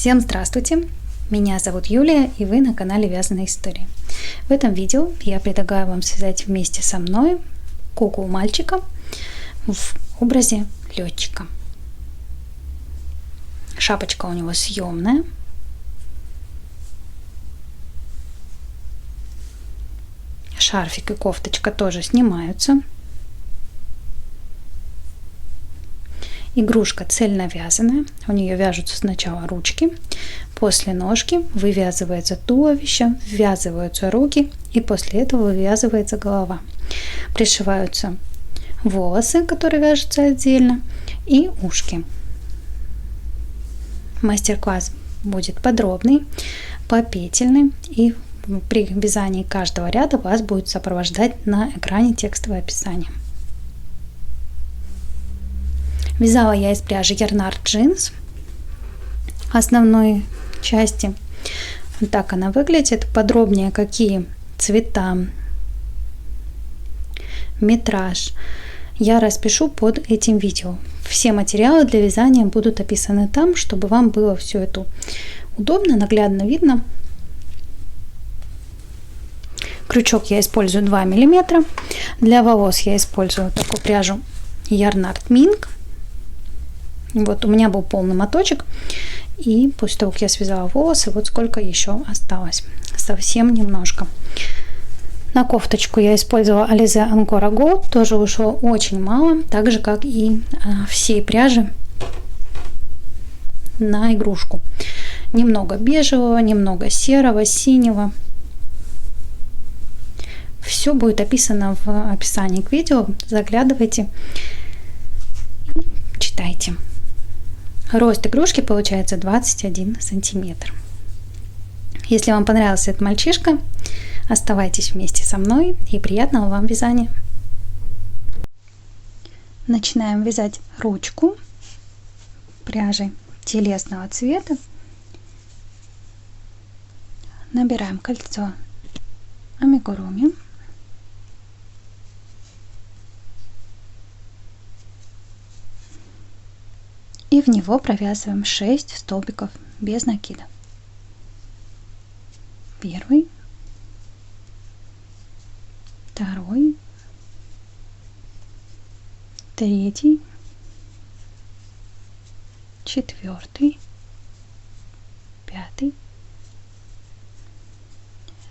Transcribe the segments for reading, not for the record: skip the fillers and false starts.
Всем здравствуйте! Меня зовут Юлия, и вы на канале Вязаные истории. В этом видео я предлагаю вам связать вместе со мной куклу мальчика в образе летчика. Шапочка у него съемная. Шарфик и кофточка тоже снимаются. Игрушка цельновязаная, у нее вяжутся сначала ручки, после ножки вывязывается туловище, ввязываются руки и после этого вывязывается голова. Пришиваются волосы, которые вяжутся отдельно, и ушки. Мастер-класс будет подробный, попетельный, и при вязании каждого ряда вас будет сопровождать на экране текстовое описание. Вязала я из пряжи Yarnart Jeans основной части. Вот так она выглядит. Подробнее, какие цвета, метраж, я распишу под этим видео. Все материалы для вязания будут описаны там, чтобы вам было все это удобно, наглядно видно. Крючок я использую 2 мм. Для волос я использую такую пряжу Yarnart Mink. Вот у меня был полный моточек, и после того, как я связала волосы, вот сколько еще осталось, совсем немножко. На кофточку я использовала Alize Angora Gold, тоже ушло очень мало, так же как и всей пряжи на игрушку. Немного бежевого, немного серого, синего. Все будет описано в описании к видео, заглядывайте, читайте. Рост игрушки получается 21 сантиметр. Если вам понравился этот мальчишка, оставайтесь вместе со мной и приятного вам вязания. Начинаем вязать ручку пряжей телесного цвета. Набираем кольцо амигуруми. И в него провязываем 6 столбиков без накида. Первый, второй, третий, четвертый, пятый,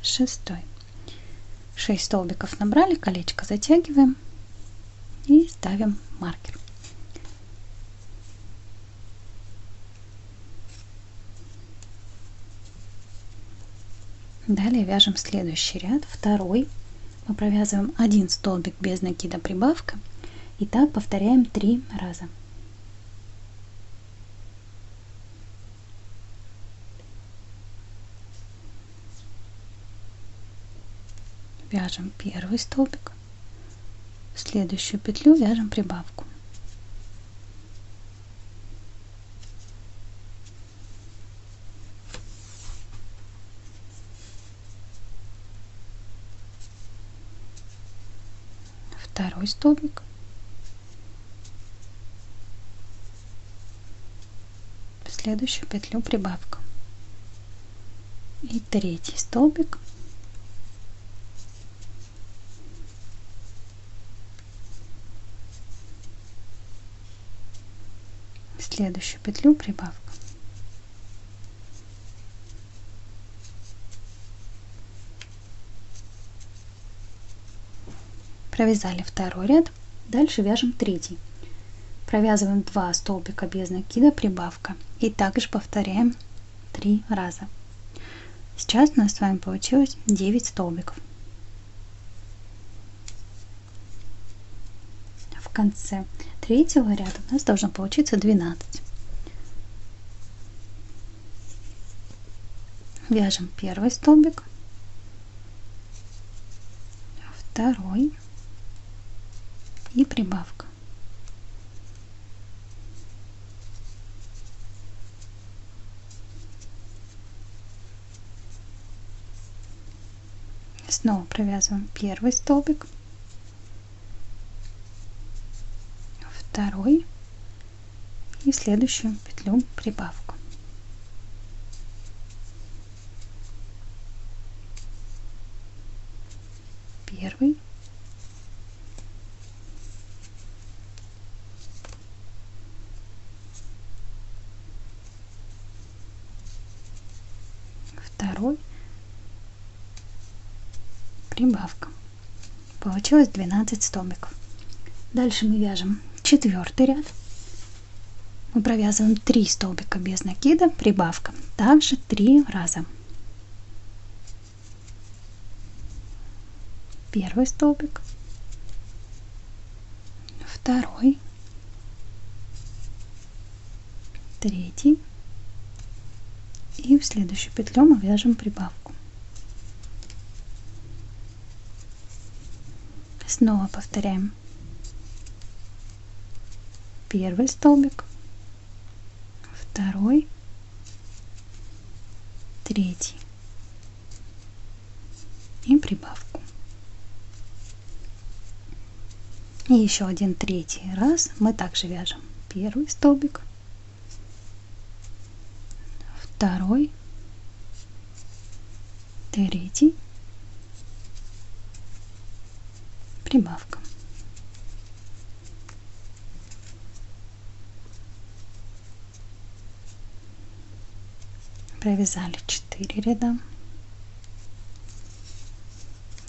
шестой. 6 столбиков набрали, колечко затягиваем и ставим маркер. Далее вяжем следующий ряд, второй. Мы провязываем 1 столбик без накида прибавка, и так повторяем 3 раза. Вяжем первый столбик, в следующую петлю вяжем прибавку. Второй столбик, в следующую петлю прибавка, и третий столбик, в следующую петлю прибавка. Провязали второй ряд, дальше вяжем третий. Провязываем 2 столбика без накида прибавка, и также повторяем 3 раза. Сейчас у нас с вами получилось 9 столбиков. В конце третьего ряда у нас должно получиться 12. Вяжем первый столбик, второй и прибавка. Снова провязываем первый столбик, второй и следующую петлю прибавку. первый, второй, прибавка. Получилось 12 столбиков. Дальше мы вяжем 4-й ряд. Мы провязываем 3 столбика без накида, прибавка. Также 3 раза. Первый столбик, второй, третий, и в следующую петлю мы вяжем прибавку. Снова повторяем первый столбик, второй, третий и прибавку. И еще один третий раз мы также вяжем первый столбик, второй, третий, прибавка. Провязали 4 ряда.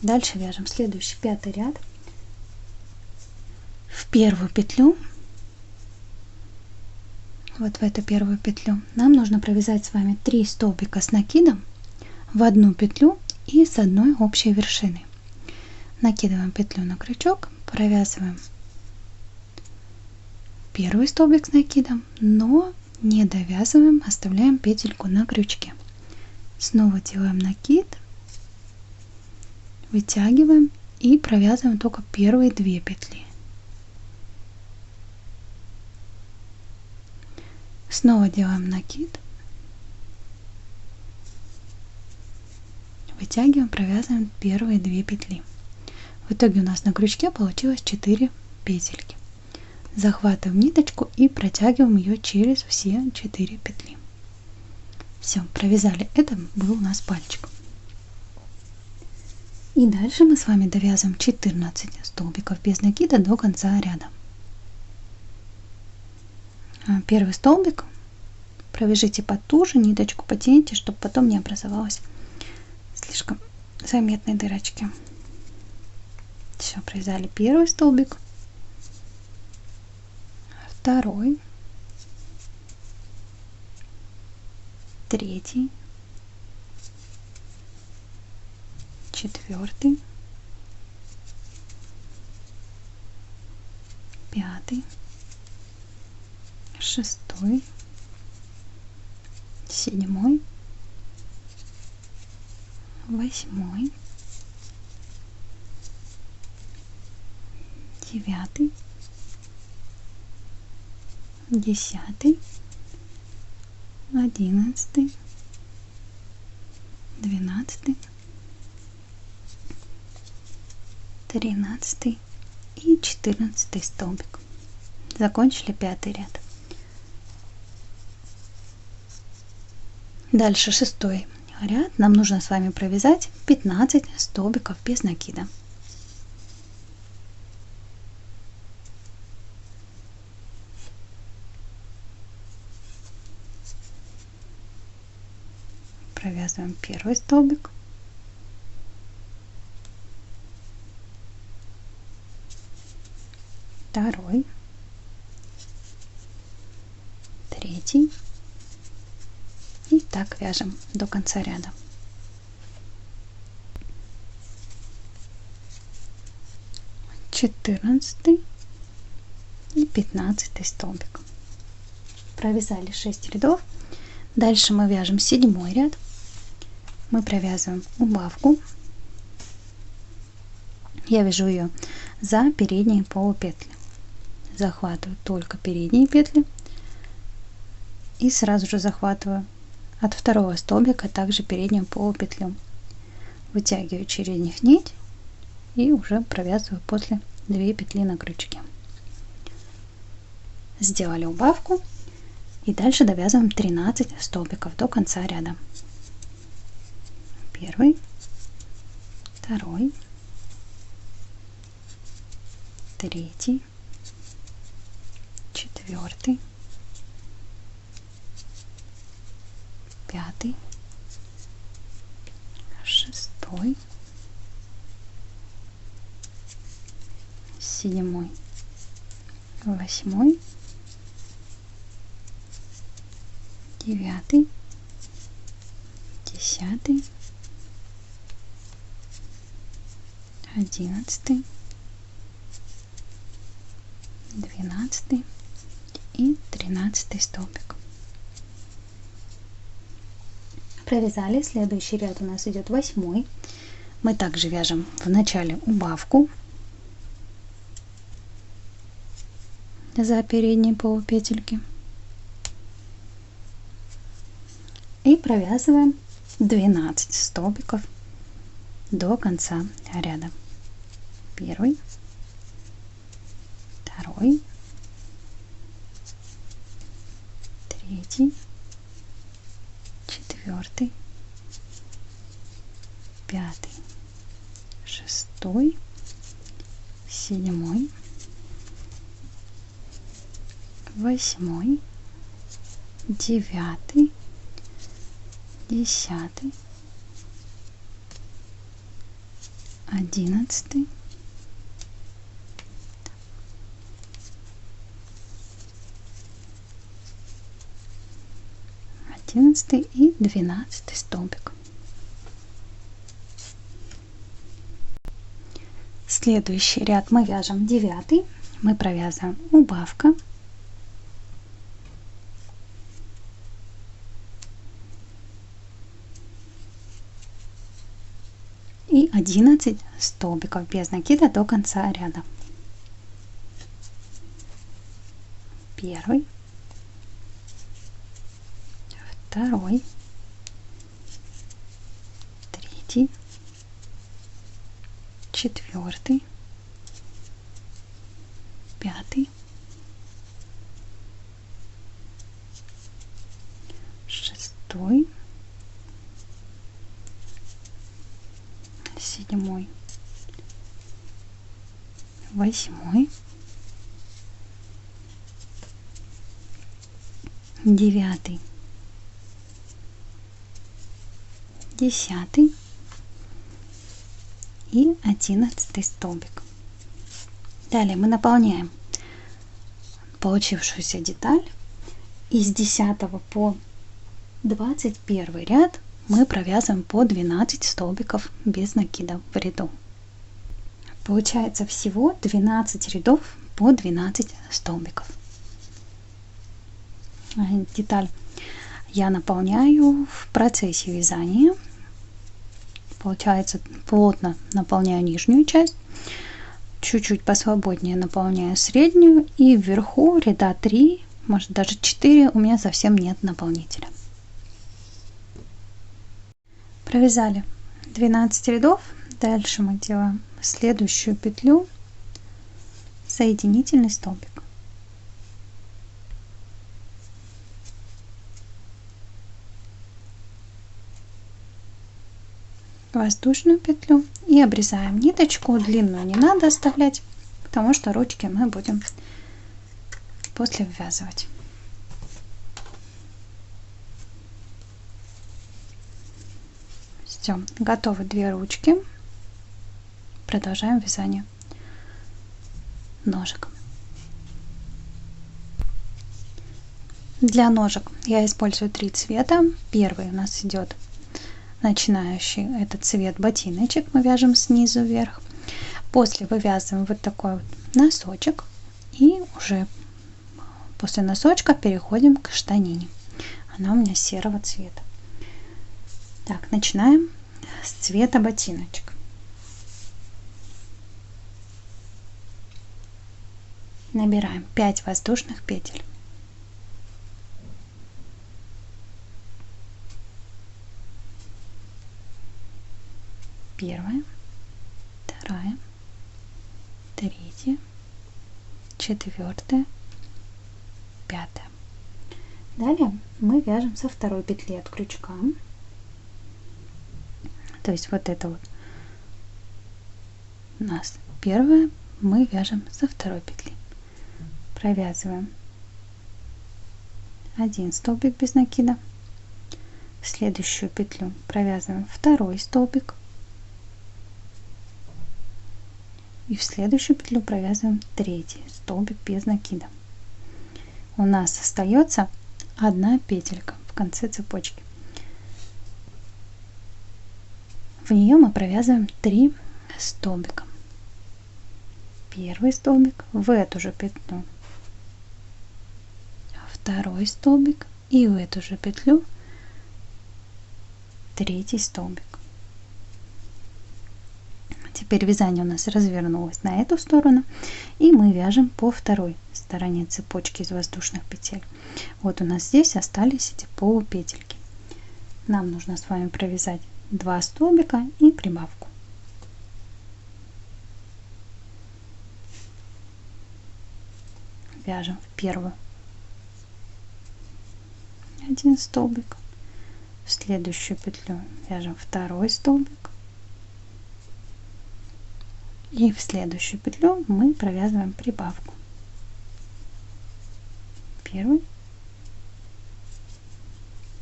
Дальше вяжем следующий 5-й ряд. В первую петлю, вот в эту первую петлю, нам нужно провязать с вами 3 столбика с накидом в одну петлю и с одной общей вершины. Накидываем петлю на крючок, провязываем первый столбик с накидом, но не довязываем, оставляем петельку на крючке. Снова делаем накид, вытягиваем и провязываем только первые 2 петли. Снова делаем накид, вытягиваем, провязываем первые 2 петли. В итоге у нас на крючке получилось 4 петельки. Захватываем ниточку и протягиваем ее через все 4 петли. Все, провязали. Это был у нас пальчик. И дальше мы с вами довязываем 14 столбиков без накида до конца ряда. Первый столбик провяжите потуже, ниточку потяните, чтобы потом не образовалось слишком заметной дырочки. Все, провязали первый столбик, второй, третий, четвертый, пятый, шестой, седьмой, восьмой, девятый, 10, 11, 12, 13 и 14 столбик. Закончили 5-й ряд. Дальше 6-й ряд. Нам нужно с вами провязать 15 столбиков без накида. Провязываем первый столбик, второй, третий и так вяжем до конца ряда. Четырнадцатый и 15 столбик. Провязали 6 рядов. Дальше мы вяжем 7-й ряд. Мы провязываем убавку. Я вяжу ее за передние полупетли. Захватываю только передние петли и сразу же захватываю от второго столбика также переднюю полупетлю. Вытягиваю через них нить и уже провязываю после 2 петли на крючке. Сделали убавку и дальше довязываем 13 столбиков до конца ряда. Первый, второй, третий, четвертый, пятый, шестой, седьмой, восьмой, девятый, десятый, 11, 12 и 13 столбик. Провязали. Следующий ряд у нас идет 8. Мы также вяжем в начале убавку за передние полупетельки и провязываем 12 столбиков до конца ряда. Первый, второй, третий, четвертый, пятый, шестой, седьмой, восьмой, девятый, десятый, 11, 11 и 12 столбик. Следующий ряд мы вяжем 9. Мы провязываем убавка, и 11 столбиков без накида до конца ряда. Первый, второй, третий, четвертый, пятый, шестой, седьмой, восьмой, девятый, десятый и 11 столбик. Далее мы наполняем получившуюся деталь. Из 10 по 21 ряд мы провязываем по 12 столбиков без накида в ряду. Получается всего 12 рядов по 12 столбиков. Деталь я наполняю в процессе вязания. Получается, плотно наполняю нижнюю часть, чуть-чуть посвободнее наполняю среднюю, и вверху ряда 3, может даже 4 у меня совсем нет наполнителя. Провязали 12 рядов. Дальше мы делаем следующую петлю, соединительный столбик. Воздушную петлю и обрезаем ниточку. Длинную не надо оставлять, потому что ручки мы будем после ввязывать. Все, готовы 2 ручки. Продолжаем вязание ножек. Для ножек я использую 3 цвета. Первый у нас идет начинающий, это цвет ботиночек, мы вяжем снизу вверх. После вывязываем вот такой вот носочек, и уже после носочка переходим к штанине. Она у меня серого цвета. Так, начинаем с цвета ботиночек. Набираем 5 воздушных петель. Первая, вторая, третья, четвертая, пятая. Далее мы вяжем со второй петли от крючка. То есть вот это вот у нас первая мы вяжем со второй петли. Провязываем 1 столбик без накида, в следующую петлю провязываем второй столбик и в следующую петлю провязываем третий столбик без накида. У нас остается одна петелька в конце цепочки. В нее мы провязываем 3 столбика. Первый столбик в эту же петлю, второй столбик и в эту же петлю третий столбик. Теперь вязание у нас развернулось на эту сторону, и мы вяжем по второй стороне цепочки из воздушных петель. Вот у нас здесь остались эти полупетельки. Нам нужно с вами провязать 2 столбика и прибавку. Вяжем в первую 1 столбик, в следующую петлю вяжем второй столбик и в следующую петлю мы провязываем прибавку. Первый,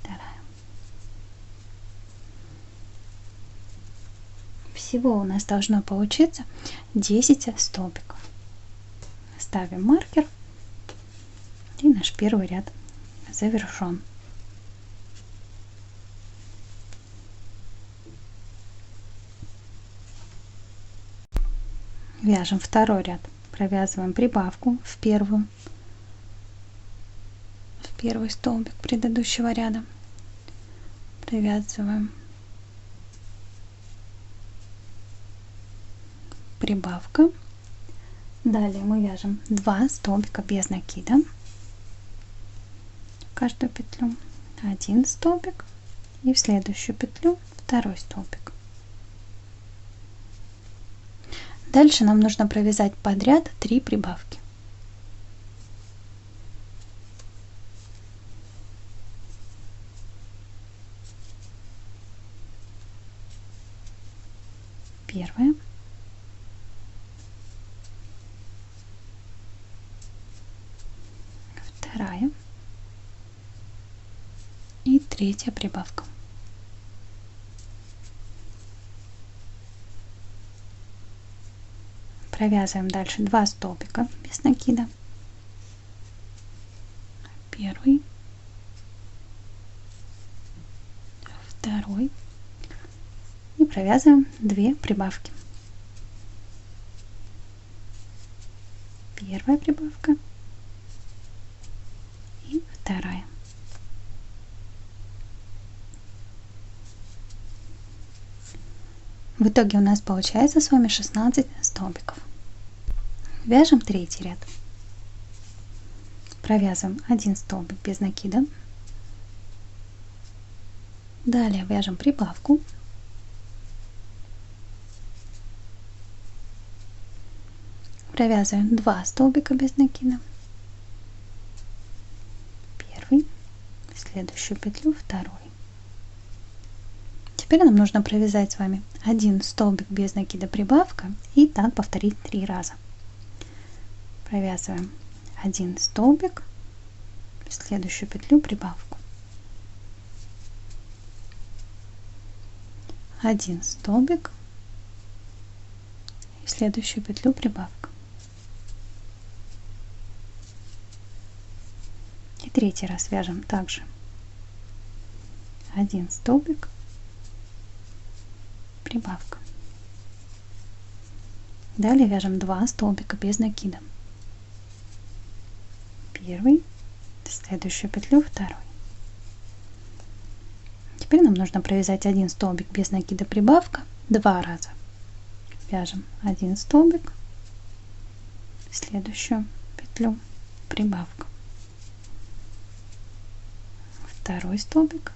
вторая. Всего у нас должно получиться 10 столбиков. Ставим маркер, и наш первый ряд завершен. Вяжем второй ряд, провязываем прибавку в первый столбик предыдущего ряда, провязываем прибавка. Далее мы вяжем 2 столбика без накида, в каждую петлю 1 столбик и в следующую петлю второй столбик. Дальше нам нужно провязать подряд 3 прибавки. Первая, вторая и третья прибавка. Провязываем дальше 2 столбика без накида. Первый, второй и провязываем 2 прибавки. Первая прибавка и вторая. В итоге у нас получается с вами 16 столбиков. Вяжем третий ряд. Провязываем 1 столбик без накида. Далее вяжем прибавку. Провязываем 2 столбика без накида. Первый, в следующую петлю второй. Теперь нам нужно провязать с вами 1 столбик без накида прибавка и так повторить 3 раза. Провязываем 1 столбик, в следующую петлю прибавку. 1 столбик, в следующую петлю прибавка. И третий раз вяжем также 1 столбик, прибавка. Далее вяжем 2 столбика без накида. Первый, в следующую петлю второй. Теперь нам нужно провязать 1 столбик без накида прибавка 2 раза. Вяжем 1 столбик, в следующую петлю прибавка. Второй столбик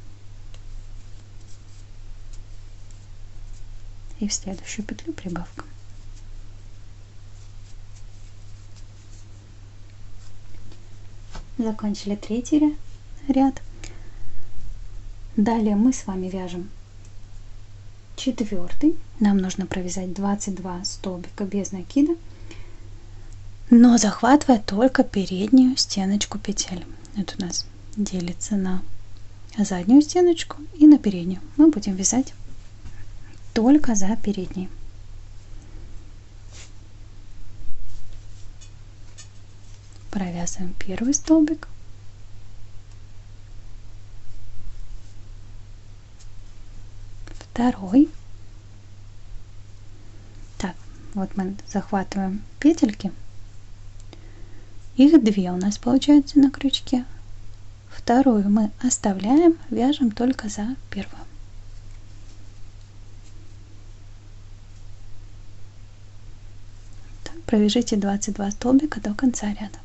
и в следующую петлю прибавка. Закончили третий ряд. Далее мы с вами вяжем четвертый. Нам нужно провязать 22 столбика без накида но захватывая только переднюю стеночку петель. Это у нас делится на заднюю стеночку и на переднюю. Мы будем вязать только за передней. Провязываем первый столбик, второй. Так, вот мы захватываем петельки. Их две у нас получается на крючке. Вторую мы оставляем, вяжем только за первую. Так, провяжите 22 столбика до конца ряда.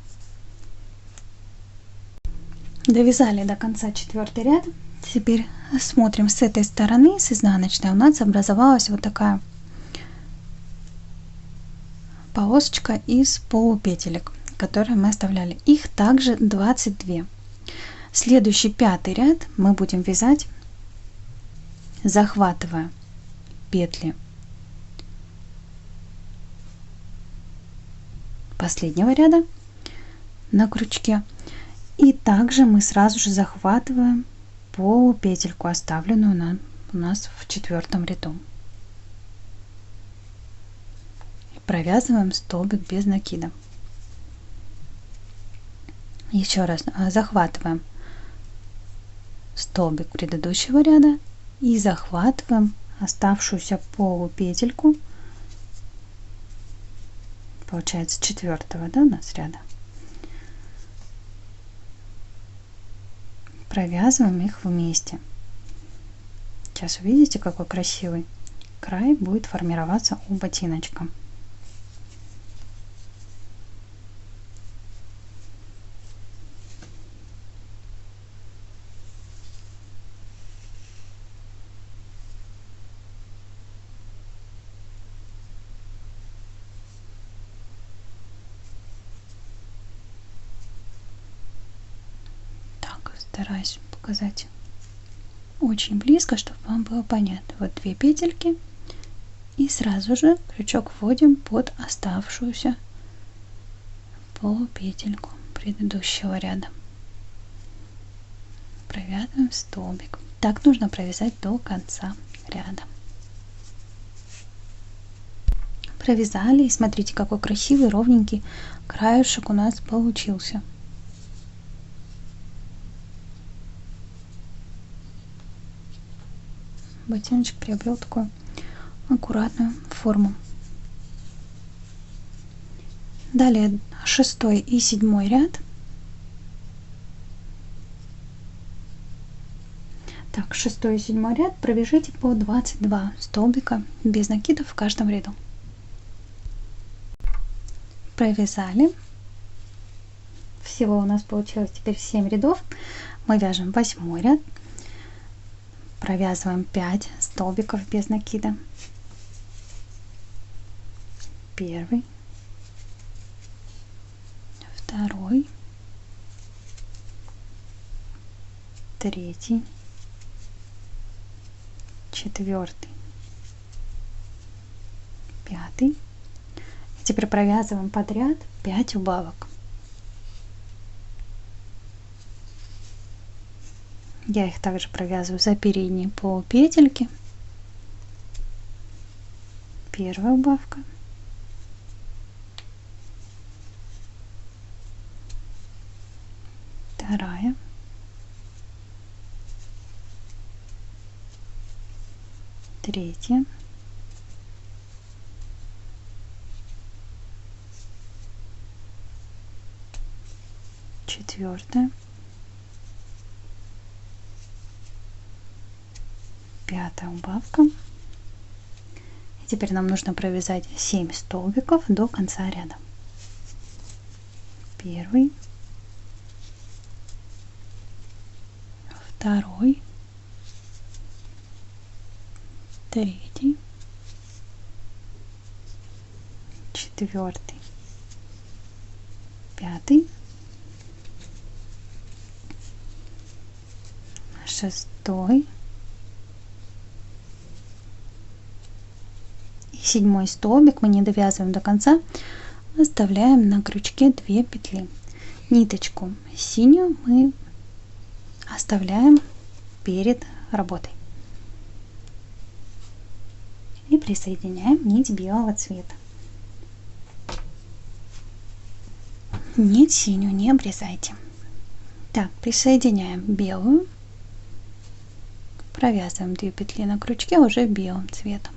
Довязали до конца 4-й ряд. Теперь смотрим с этой стороны, с изнаночной. У нас образовалась вот такая полосочка из полупетелек, которые мы оставляли. Их также 22. Следующий 5-й ряд мы будем вязать, захватывая петли последнего ряда на крючке. И также мы сразу же захватываем полупетельку, оставленную у нас в 4-м ряду. И провязываем столбик без накида. Еще раз захватываем столбик предыдущего ряда и захватываем оставшуюся полупетельку, получается 4-го, да, у нас ряда. Провязываем их вместе. Сейчас увидите, какой красивый край будет формироваться у ботиночка. Стараюсь показать очень близко, чтобы вам было понятно. Вот 2 петельки и сразу же крючок вводим под оставшуюся полупетельку предыдущего ряда. Провязываем столбик. Так нужно провязать до конца ряда. Провязали, и смотрите, какой красивый ровненький краешек у нас получился. Ботиночек приобрел такую аккуратную форму. Далее 6-й и 7-й ряд. Так, 6-й и 7-й ряд провяжите по 22 столбика без накидов в каждом ряду. Провязали. Всего у нас получилось теперь 7 рядов. Мы вяжем 8-й ряд. Провязываем 5 столбиков без накида. Первый, второй, третий, 4-й, 5-й. И теперь провязываем подряд 5 убавок. Я их также провязываю за передние полупетельки. Первая убавка. Вторая. Третья. Четвертая. 5-я убавка. И теперь нам нужно провязать 7 столбиков до конца ряда. Первый, второй, третий, 4-й, 5-й, 6-й, 7-й столбик мы не довязываем до конца, оставляем на крючке 2 петли. Ниточку синюю мы оставляем перед работой. И присоединяем нить белого цвета. Нить синюю не обрезайте. Так, присоединяем белую. Провязываем 2 петли на крючке уже белым цветом.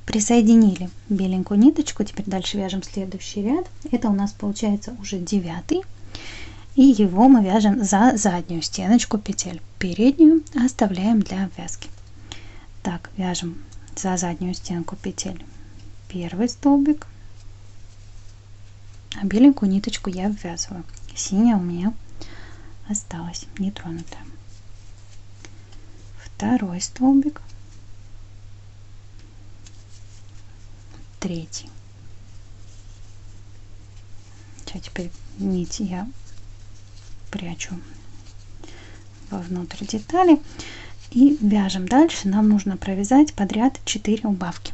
Присоединили беленькую ниточку. Теперь дальше вяжем следующий ряд. Это у нас получается уже 9. И его мы вяжем за заднюю стеночку петель. Переднюю оставляем для обвязки. Так, вяжем за заднюю стенку петель первый столбик, а беленькую ниточку я обвязываю. Синяя у меня осталась нетронутая. Второй столбик, третий. Сейчас теперь нить я прячу вовнутрь детали и вяжем дальше. Нам нужно провязать подряд 4 убавки.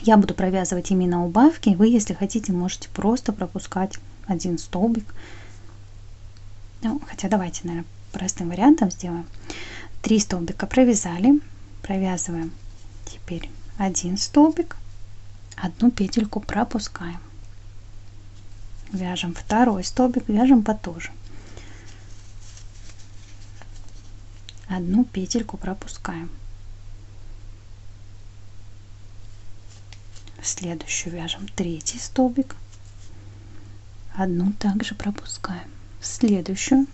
Я буду провязывать именно убавки. Вы, если хотите, можете просто пропускать один столбик. Ну, хотя давайте, наверное, простым вариантом сделаем. 3 столбика провязали, провязываем теперь 1 столбик, 1 петельку пропускаем, вяжем второй столбик, вяжем потуже, 1 петельку пропускаем, в следующую вяжем 3 столбик, 1 также пропускаем, в следующую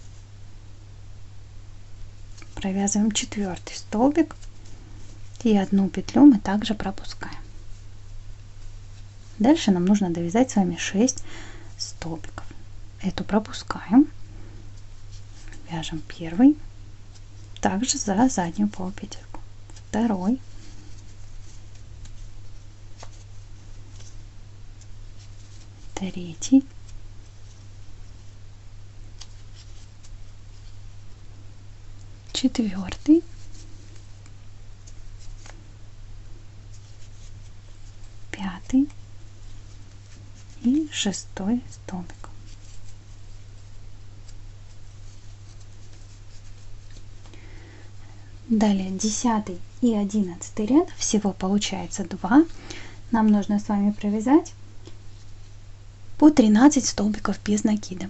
провязываем 4 столбик и 1 петлю мы также пропускаем. Дальше нам нужно довязать с вами 6 столбиков. Эту пропускаем, вяжем первый, также за заднюю полупетельку, второй, третий, четвертый, пятый и 6 столбик. Далее 10 и 11 ряд, всего получается 2. Нам нужно с вами провязать по 13 столбиков без накида.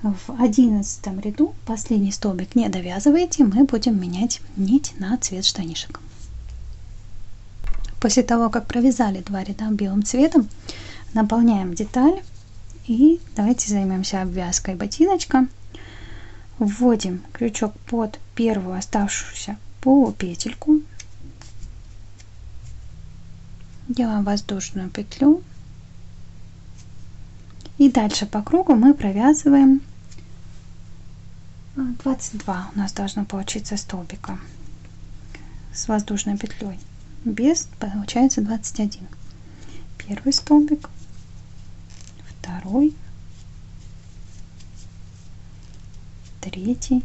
В 11 ряду последний столбик не довязываете, мы будем менять нить на цвет штанишек. После того, как провязали 2 ряда белым цветом, наполняем деталь и давайте займемся обвязкой ботиночка. Вводим крючок под первую оставшуюся полупетельку, делаем воздушную петлю и дальше по кругу мы провязываем 22 у нас должно получиться столбика с воздушной петлей, без получается 21. Первый столбик, второй, третий,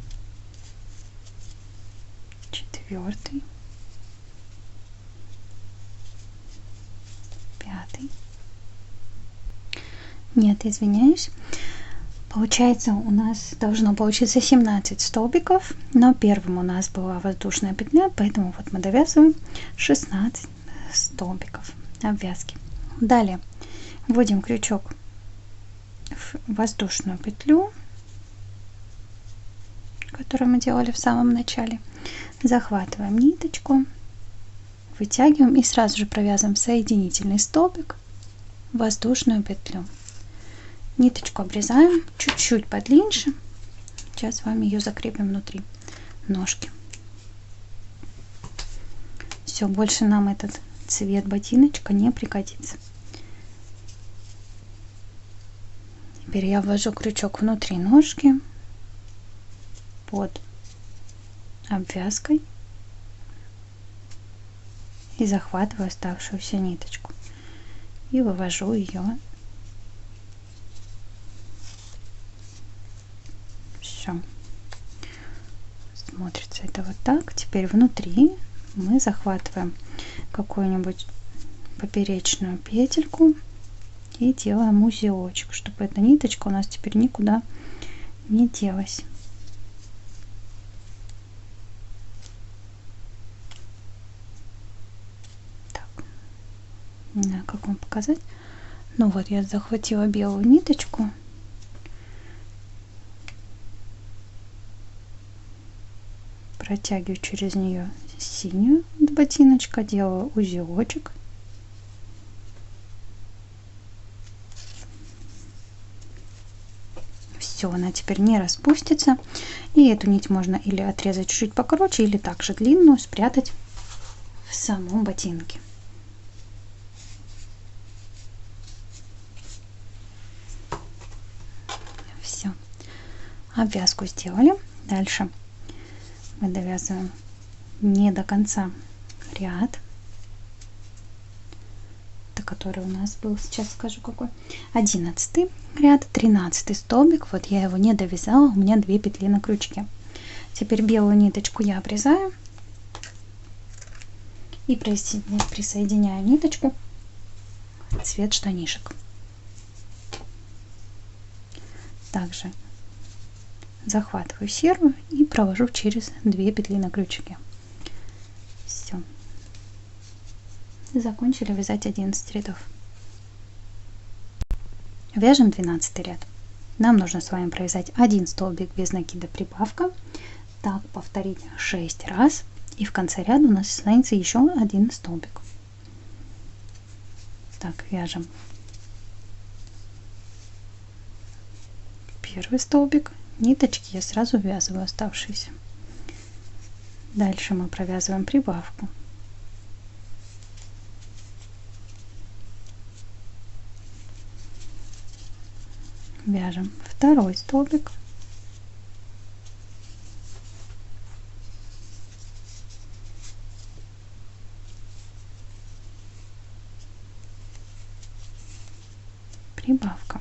четвертый, пятый. Нет, извиняюсь. Получается, у нас должно получиться 17 столбиков, но первым у нас была воздушная петля, поэтому вот мы довязываем 16 столбиков обвязки. Далее вводим крючок в воздушную петлю, которую мы делали в самом начале, захватываем ниточку, вытягиваем и сразу же провязываем соединительный столбик, воздушную петлю. Ниточку обрезаем чуть-чуть подлиннее. Сейчас с вами ее закрепим внутри ножки. Все, больше нам этот цвет ботиночка не пригодится. Теперь я ввожу крючок внутри ножки под обвязкой и захватываю оставшуюся ниточку и вывожу ее. Все. смотрится это вот так. Теперь внутри мы захватываем какую-нибудь поперечную петельку и делаем узелочек, чтобы эта ниточка у нас теперь никуда не делась. Так, не знаю, как вам показать. Ну вот, я захватила белую ниточку. Протягиваю через нее синюю от ботиночка, делаю узелочек. Все, она теперь не распустится. И эту нить можно или отрезать чуть-чуть покороче, или также длинную спрятать в самом ботинке. Все, обвязку сделали. Дальше мы довязываем не до конца ряд, который у нас был, сейчас скажу какой, 11 ряд, 13 столбик. Вот я его не довязала, у меня 2 петли на крючке. Теперь белую ниточку я обрезаю и присоединяю ниточку в цвет штанишек. Также захватываю серую и провожу через 2 петли на крючке. Все. Закончили вязать 11 рядов. Вяжем 12 ряд. Нам нужно с вами провязать 1 столбик без накида прибавка. Так повторить 6 раз. И в конце ряда у нас останется еще 1 столбик. Так, вяжем первый столбик. Ниточки я сразу ввязываю оставшиеся. Дальше мы провязываем прибавку. Вяжем второй столбик. Прибавка.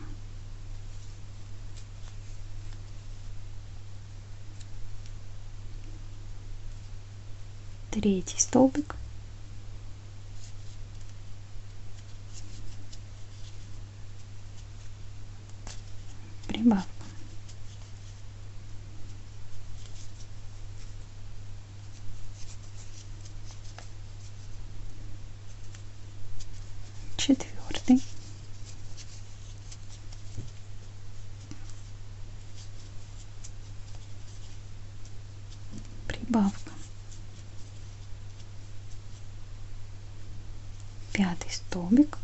Третий столбик. Прибавка. Четвертый. Прибавка. Пятый столбик.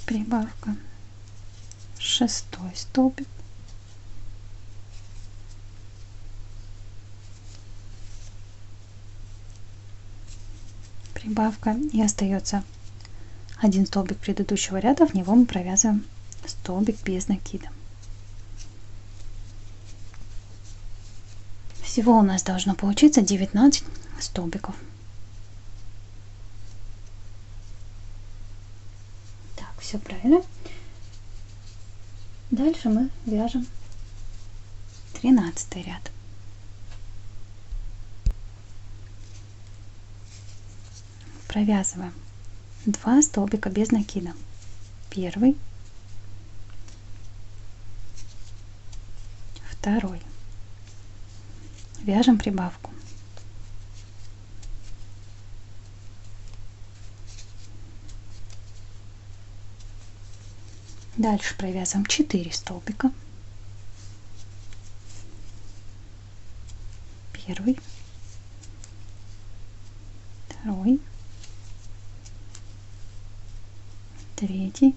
Прибавка. Шестой столбик. Прибавка. И остается 1 столбик предыдущего ряда, в него мы провязываем столбик без накида. Всего у нас должно получиться 19 столбиков. Так, все правильно. Дальше мы вяжем 13 ряд. Провязываем 2 столбика без накида. Первый, второй. Вяжем прибавку. Дальше провязываем 4 столбика. Первый, второй, третий,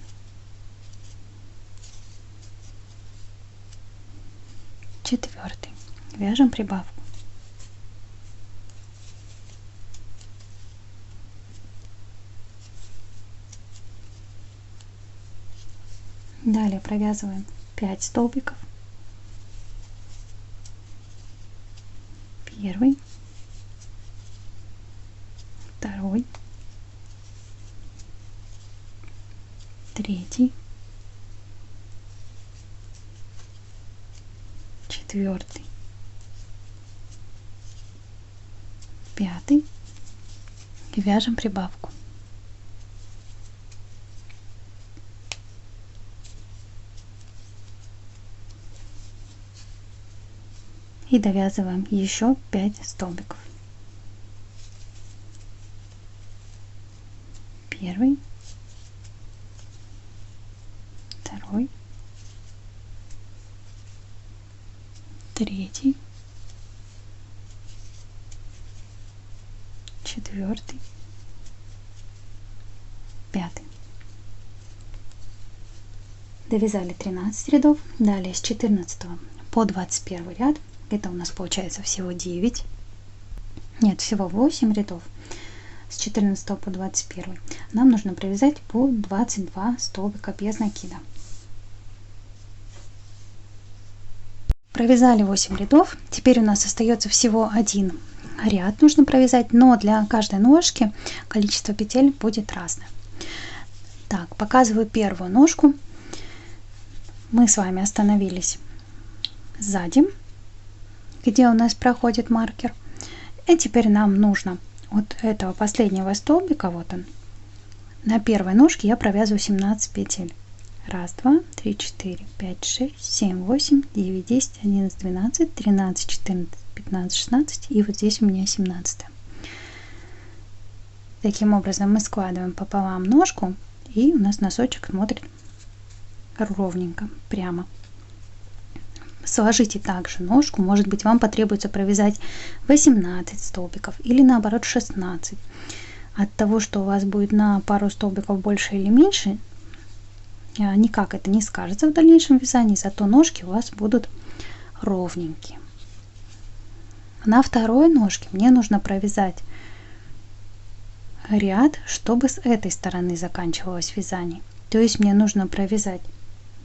четвертый. Вяжем прибавку. Далее провязываем 5 столбиков. Первый, второй, третий, четвертый, пятый и вяжем прибавку. И довязываем еще 5 столбиков. Первый, второй, третий, четвертый, пятый. Довязали 13 рядов. Далее с 14 по 21 ряд, это у нас получается всего 9, нет, всего 8 рядов. С 14 по 21 нам нужно провязать по 22 столбика без накида. Провязали 8 рядов. Теперь у нас остается всего один ряд нужно провязать, но для каждой ножки количество петель будет разное. Так, показываю первую ножку. Мы с вами остановились сзади, где у нас проходит маркер. И теперь нам нужно от этого последнего столбика, вот он, на первой ножке я провязываю 17 петель. 1, 2, 3, 4, 5, 6, 7, 8, 9, 10, 11, 12, 13, 14, 15, 16 и вот здесь у меня 17. Таким образом мы складываем пополам ножку, и у нас носочек смотрит ровненько, прямо. Сложите также ножку, может быть вам потребуется провязать 18 столбиков или наоборот 16. От того, что у вас будет на пару столбиков больше или меньше, никак это не скажется в дальнейшем вязании, зато ножки у вас будут ровненькие. На второй ножке мне нужно провязать ряд, чтобы с этой стороны заканчивалось вязание. То есть мне нужно провязать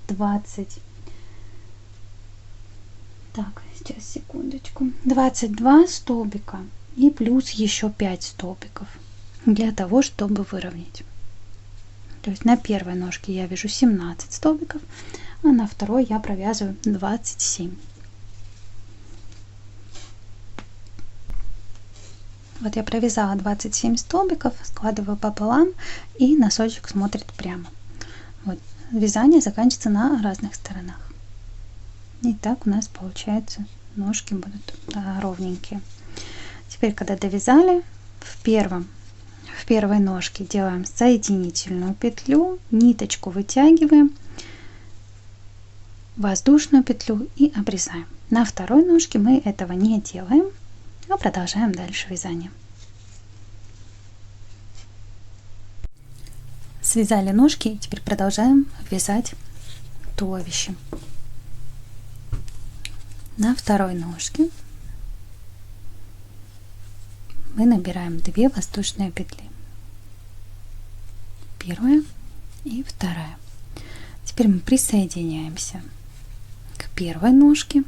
22 столбика и плюс еще 5 столбиков для того, чтобы выровнять. То есть на первой ножке я вяжу 17 столбиков, а на второй я провязываю 27. Вот я провязала 27 столбиков, складываю пополам, и носочек смотрит прямо. Вот. Вязание заканчивается на разных сторонах. И так у нас получается ножки будут ровненькие. Теперь, когда довязали, в первой ножке делаем соединительную петлю, ниточку вытягиваем, воздушную петлю и обрезаем. На второй ножке мы этого не делаем, а продолжаем дальше вязание. Связали ножки, и теперь продолжаем вязать туловище. На второй ножке мы набираем 2 воздушные петли. Первая и вторая. Теперь мы присоединяемся к первой ножке.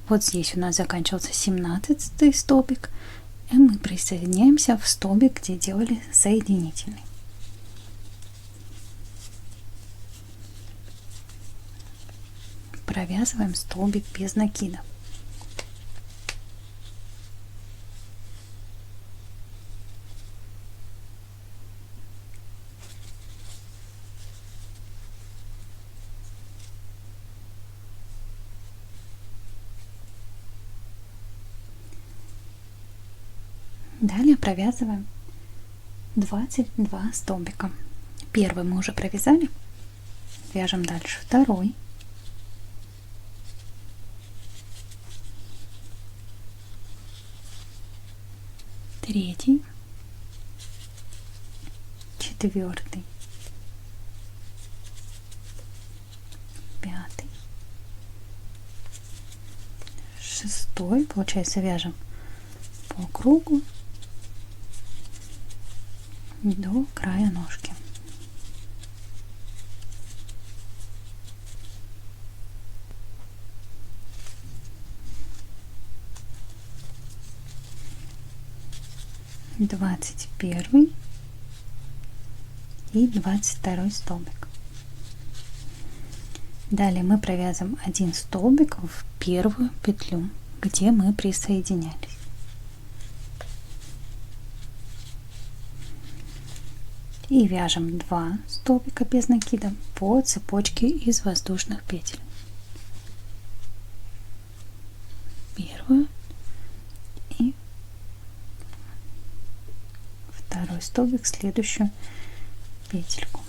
Вот здесь у нас заканчивался 17 столбик, и мы присоединяемся в столбик, где делали соединительный. Провязываем столбик без накида. Далее провязываем 22 столбика. Первый мы уже провязали, вяжем дальше второй, третий, четвертый, пятый, шестой, получается вяжем по кругу до края ножки. 21 и 22 столбик. Далее мы провязываем один столбик в первую петлю, где мы присоединялись. И вяжем 2 столбика без накида по цепочке из воздушных петель. Первую и второй столбик, следующую петельку.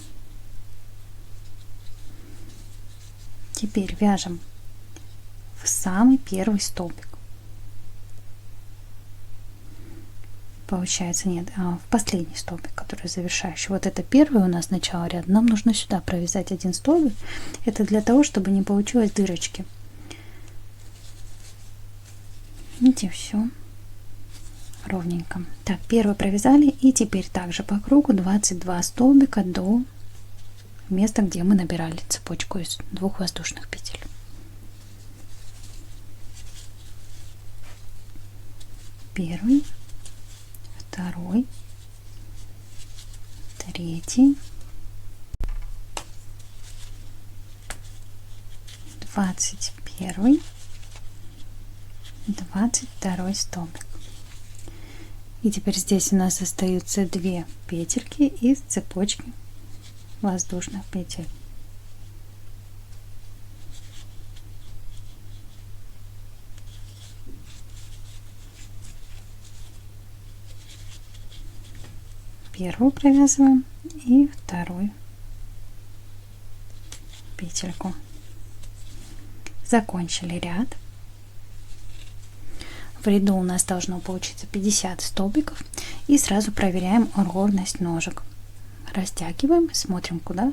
Теперь вяжем в самый первый столбик. Получается, нет, в последний столбик, который завершающий. Вот это первый у нас начало ряда. Нам нужно сюда провязать один столбик. Это для того, чтобы не получилось дырочки. Видите, все ровненько. Так, первый провязали, и теперь также по кругу 22 столбика до места, где мы набирали цепочку из 2 воздушных петель. Первый, второй, третий, 21, 22 столбик. И теперь здесь у нас остаются 2 петельки из цепочки воздушных петель. Первую провязываем и вторую петельку. Закончили ряд. В ряду у нас должно получиться 50 столбиков, и сразу проверяем ровность ножек. Растягиваем, смотрим, куда,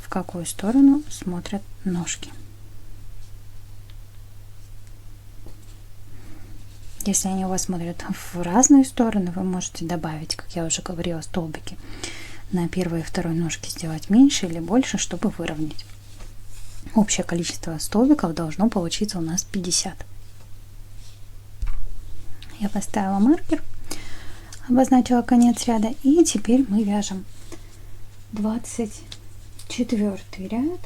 в какую сторону смотрят ножки. Если они у вас смотрят в разные стороны, вы можете добавить, как я уже говорила, столбики на первой и второй ножке, сделать меньше или больше, чтобы выровнять. Общее количество столбиков должно получиться у нас 50. Я поставила маркер, обозначила конец ряда, и теперь мы вяжем 24 ряд.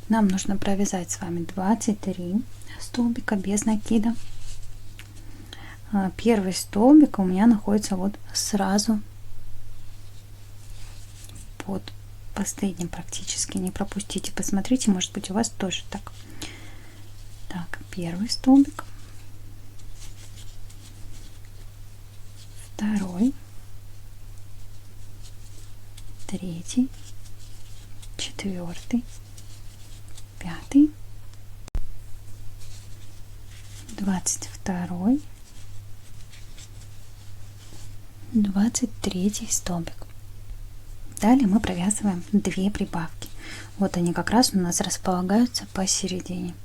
Нам нужно провязать с вами 23 столбика без накида. Первый столбик у меня находится вот сразу под последним практически, не пропустите, посмотрите, может быть у вас тоже так. Так, первый столбик, второй, третий, четвертый, пятый, 22, 23 столбик. Далее мы провязываем 2 прибавки. Вот они как раз у нас располагаются посередине,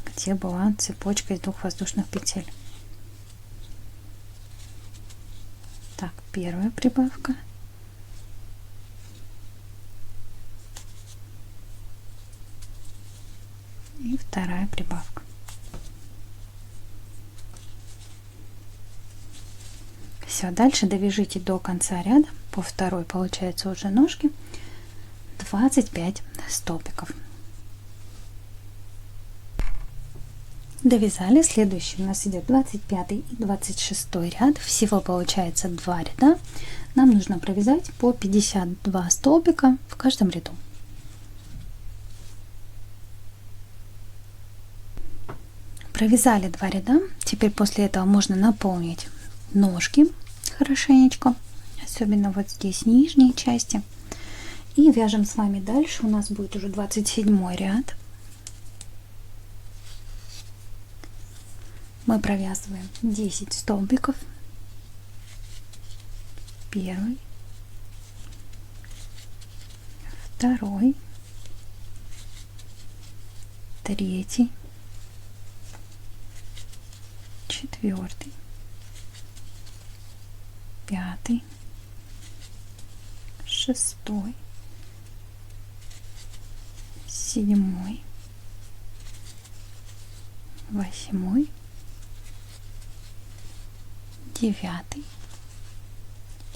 где была цепочка из 2 воздушных петель. Так, первая прибавка, и вторая прибавка. Все, дальше довяжите до конца ряда. По второй получается уже ножки 25 столбиков. Довязали. Следующий у нас идет 25 и 26 ряд. Всего получается 2 ряда. Нам нужно провязать по 52 столбика в каждом ряду. Провязали 2 ряда. Теперь после этого можно наполнить ножки хорошенечко, особенно вот здесь нижней части, и вяжем с вами дальше. У нас будет уже 27 ряд. Мы провязываем 10 столбиков. Первый, второй, третий, четвертый, пятый, шестой, седьмой, восьмой, 9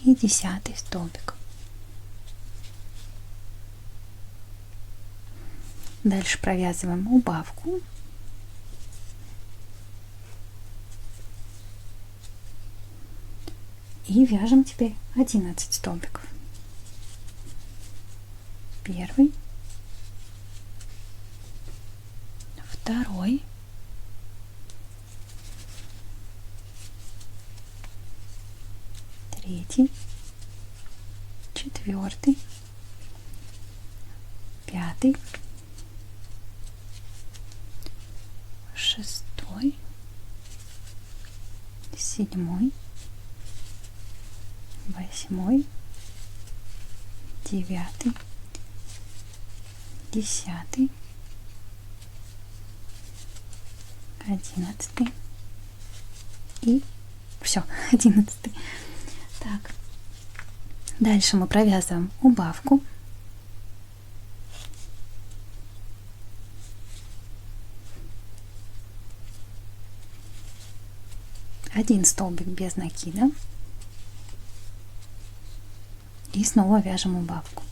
и 10 столбик. Дальше провязываем убавку. И вяжем теперь 11 столбиков. Первый, второй, третий, четвертый, пятый, шестой, седьмой, восьмой, девятый, 10, 11 и все, 11. Так, дальше мы провязываем убавку. Один столбик без накида и снова вяжем убавку.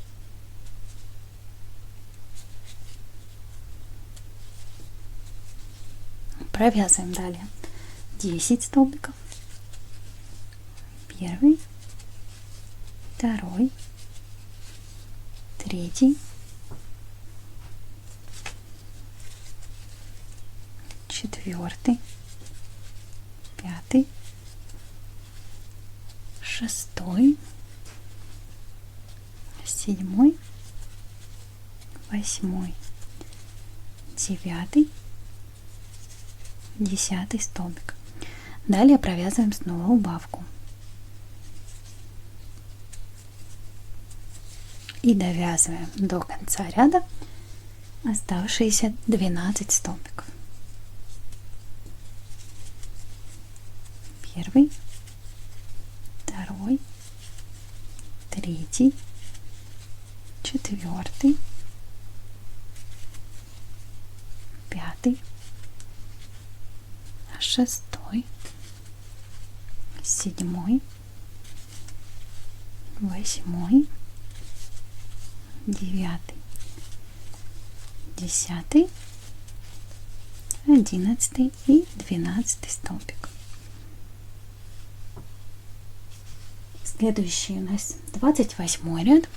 Провязываем далее 10 столбиков. Первый, второй, третий, четвертый, пятый, шестой, седьмой, восьмой, девятый, 10 столбик. Далее провязываем снова убавку и довязываем до конца ряда оставшиеся 12 столбиков. Первый, второй, третий, четвертый, пятый, шестой, седьмой, восьмой, девятый, 10, 11 и 12 столбик. Следующий у нас 28 ряд.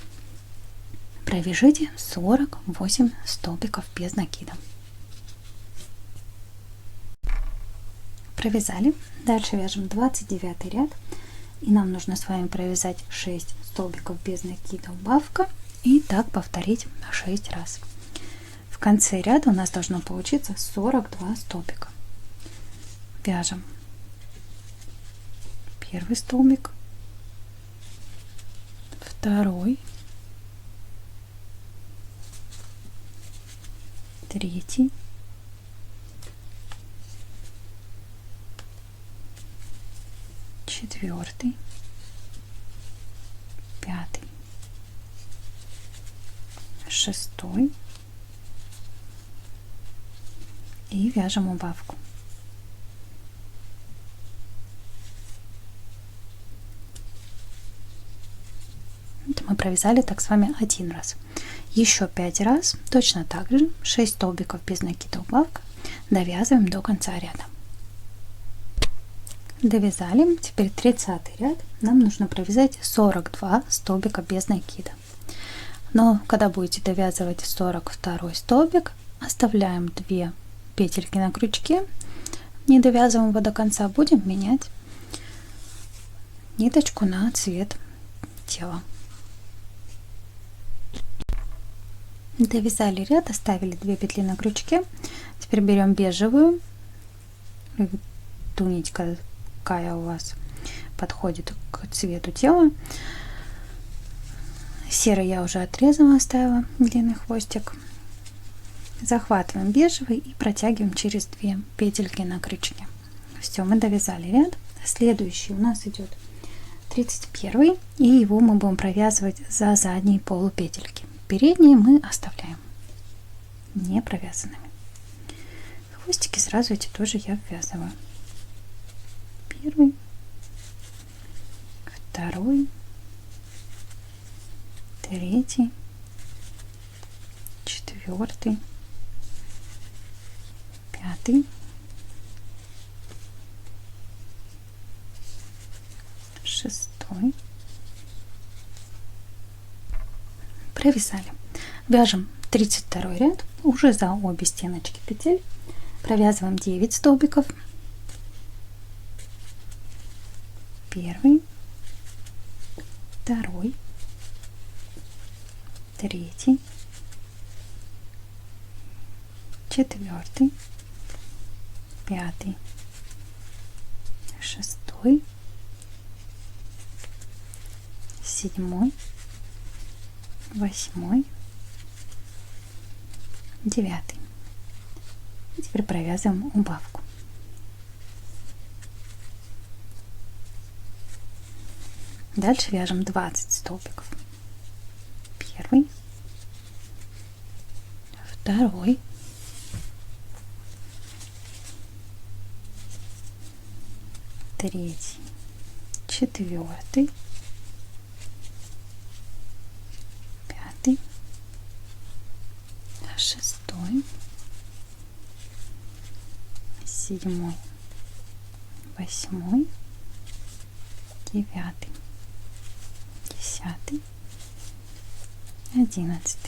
Провяжите 48 столбиков без накида. Провязали. Дальше вяжем 29 ряд, и нам нужно с вами провязать 6 столбиков без накида, убавка, и так повторить 6 раз. В конце ряда у нас должно получиться 42 столбика. Вяжем первый столбик, второй, третий, четвертый, пятый, шестой и вяжем убавку. Это мы провязали так с вами один раз. Еще 5 раз точно так же 6 столбиков без накида, убавка, довязываем до конца ряда. Довязали. Теперь 30 ряд. Нам нужно провязать 42 столбика без накида. Но когда будете довязывать 42 столбик, оставляем 2 петельки на крючке, не довязываем его до конца, будем менять ниточку на цвет тела. Довязали ряд, оставили 2 петли на крючке. Теперь берем бежевую, ту нить, какая у вас подходит к цвету тела. Серый я уже отрезала, оставила длинный хвостик. Захватываем бежевый и протягиваем через 2 петельки на крючке. Все, мы довязали ряд. Следующий у нас идет 31, и его мы будем провязывать за задние полупетельки. Передние мы оставляем не провязанными. Хвостики сразу эти тоже я ввязываю. Первый, второй, третий, четвертый, пятый, шестой. Провязали. Вяжем 32 ряд уже за обе стеночки петель. Провязываем 9 столбиков. Первый, второй, третий, четвертый, пятый, шестой, седьмой, восьмой, девятый. И теперь провязываем убавку. Дальше вяжем 20 столбиков. Первый, второй, третий, четвертый, пятый, шестой, седьмой, восьмой, девятый, 10, 11,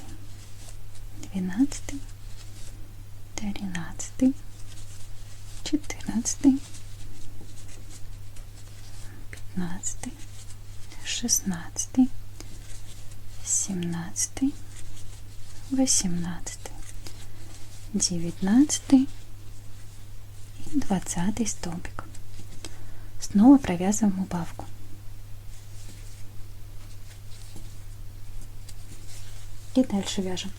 12, 13, 14, 15, 16, 17, 18, 19 и 20 столбик. Снова провязываем убавку. И дальше вяжем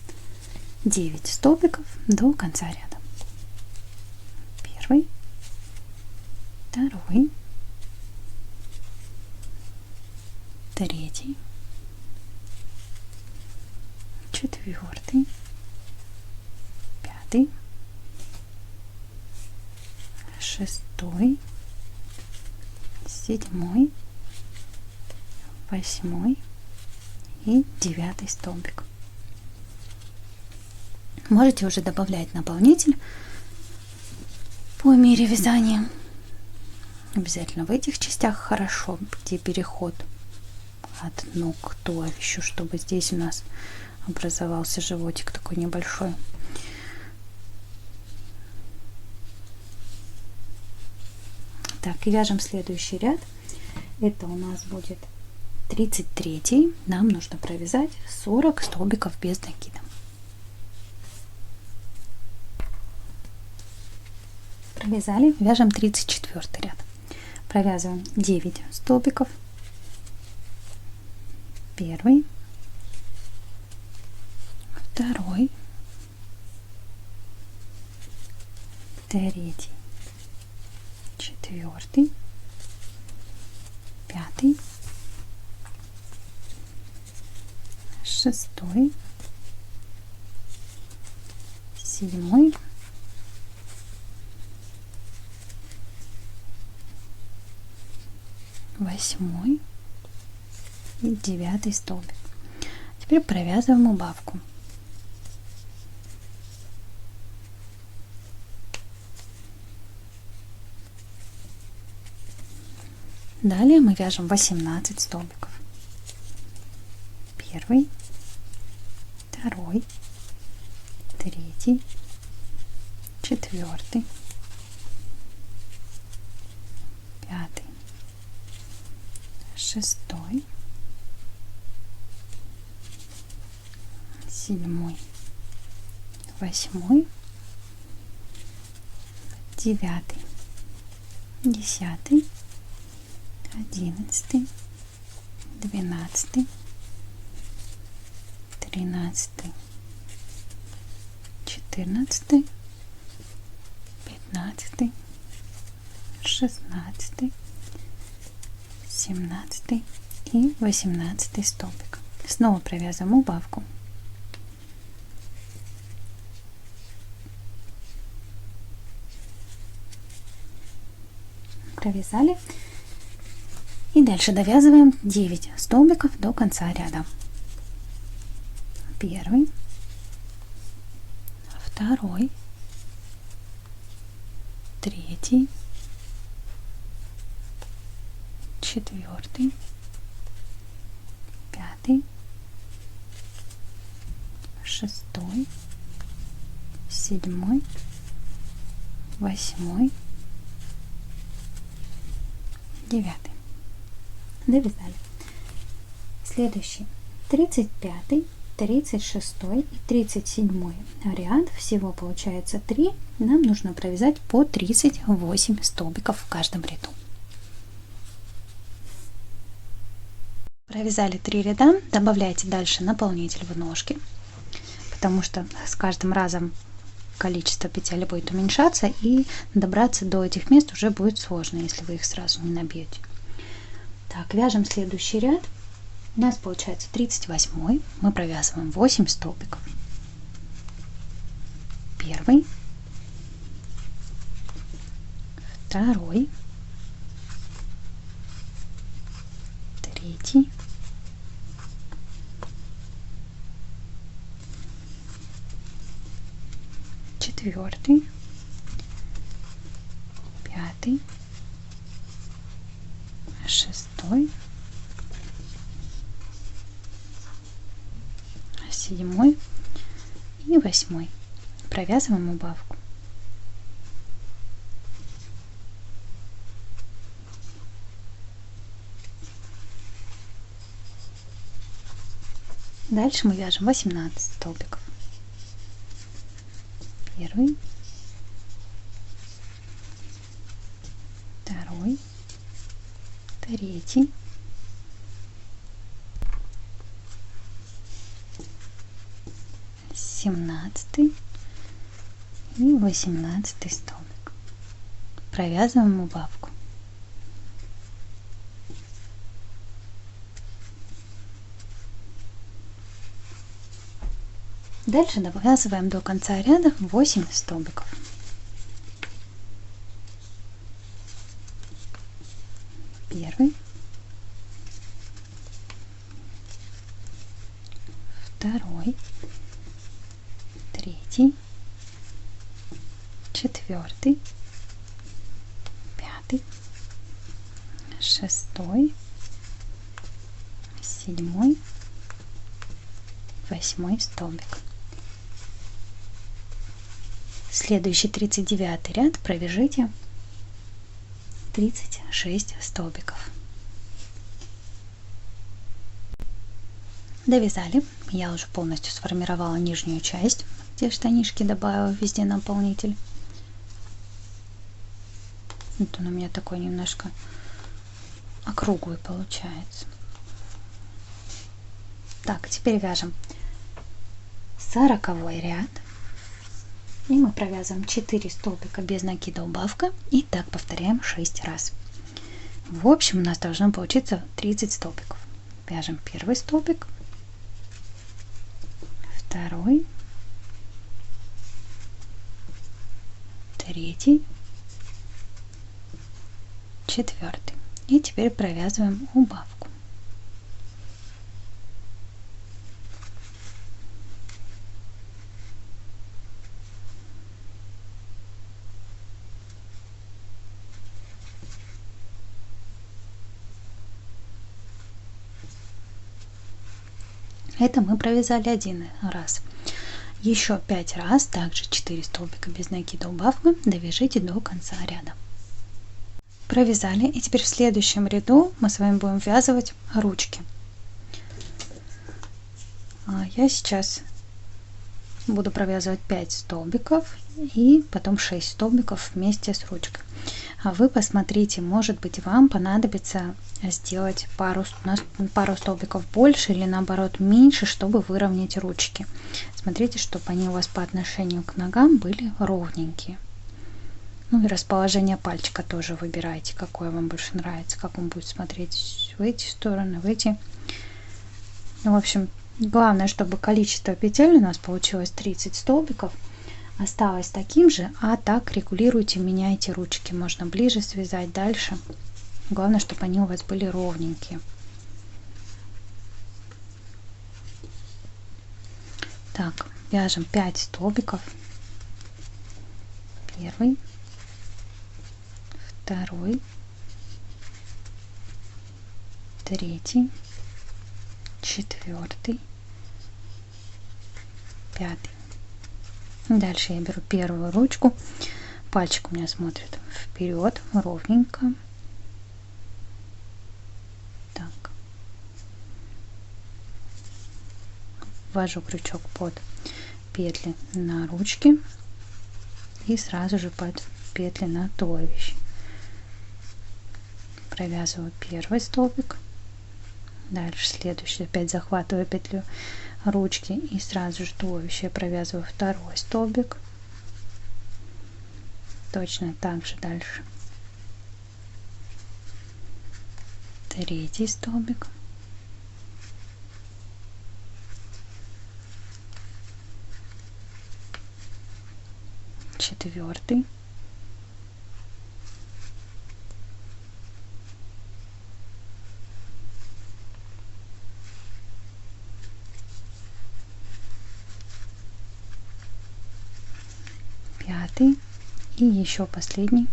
9 столбиков до конца ряда. Первый, второй, третий, четвертый, пятый, шестой, седьмой, восьмой и 9 столбик. Можете уже добавлять наполнитель по мере вязания. Обязательно в этих частях хорошо, где переход от ног к туловищу, чтобы здесь у нас образовался животик такой небольшой. Так, и вяжем следующий ряд. Это у нас будет 33. Нам нужно провязать 40 столбиков без накида. Провязали, вяжем 34 ряд. Провязываем 9 столбиков. Первый, второй, третий, четвертый, пятый, шестой, седьмой, восьмой и 9 столбик. Теперь провязываем убавку. Далее мы вяжем 18 столбиков. Первый, второй, третий, четвертый, пятый, шестой, седьмой, восьмой, девятый, 10, 11, 12, 13, 14, 15, 16, 17 и 18 столбик. Снова провязываем убавку. Провязали. И дальше довязываем 9 столбиков до конца ряда. Первый, второй, третий, четвертый, пятый, шестой, седьмой, восьмой, девятый. Довязали. Следующий 35, 36 и 37 ряд. Всего получается 3. Нам нужно провязать по 38 столбиков в каждом ряду. Провязали 3 ряда. Добавляйте дальше наполнитель в ножки, потому что с каждым разом количество петель будет уменьшаться, и добраться до этих мест уже будет сложно, если вы их сразу не набьете. Так, вяжем следующий ряд. У нас получается 38. Мы провязываем 8 столбиков. Первый, второй, третий, четвертый, пятый, шестой, седьмой и восьмой. Провязываем убавку. Дальше мы вяжем 18 столбиков. Первый, второй, третий, семнадцатый и 18 столбик. Провязываем убавку. Дальше довязываем до конца ряда 8 столбиков. Первый, второй, третий, четвертый, пятый, шестой, седьмой, восьмой столбик. Следующий 39 ряд провяжите 36 столбиков. Довязали. Я уже полностью сформировала нижнюю часть, где штанишки добавила везде наполнитель. Вот он у меня такой немножко округлый получается. Так, теперь вяжем 40 ряд. И мы провязываем 4 столбика без накида убавка. И так повторяем 6 раз. В общем у нас должно получиться 30 столбиков. Вяжем первый столбик, второй, третий, четвертый. И теперь провязываем убавку. Это мы провязали один раз. Еще 5 раз, также 4 столбика без накида убавка, довяжите до конца ряда. Провязали, и теперь в следующем ряду мы с вами будем ввязывать ручки. Я сейчас буду провязывать 5 столбиков и потом 6 столбиков вместе с ручкой. А вы посмотрите, может быть, вам понадобится сделать пару столбиков больше или наоборот меньше, чтобы выровнять ручки. Смотрите, чтобы они у вас по отношению к ногам были ровненькие. Ну и расположение пальчика тоже выбирайте, какое вам больше нравится, как он будет смотреть в эти стороны, в эти. Ну, в общем, главное, чтобы количество петель у нас получилось 30 столбиков. Осталось таким же, а так регулируйте, меняйте ручки. Можно ближе связать, дальше. Главное, чтобы они у вас были ровненькие. Так, вяжем 5 столбиков. Первый, второй, третий, четвертый, пятый. Дальше я беру первую ручку, пальчик у меня смотрит вперед, ровненько. Так. Ввожу крючок под петли на ручке и сразу же под петли на туловище. Провязываю первый столбик, дальше следующий, опять захватываю петлю ручки и сразу же туловище провязываю второй столбик, точно так же дальше третий столбик, четвертый, пятый и еще последний,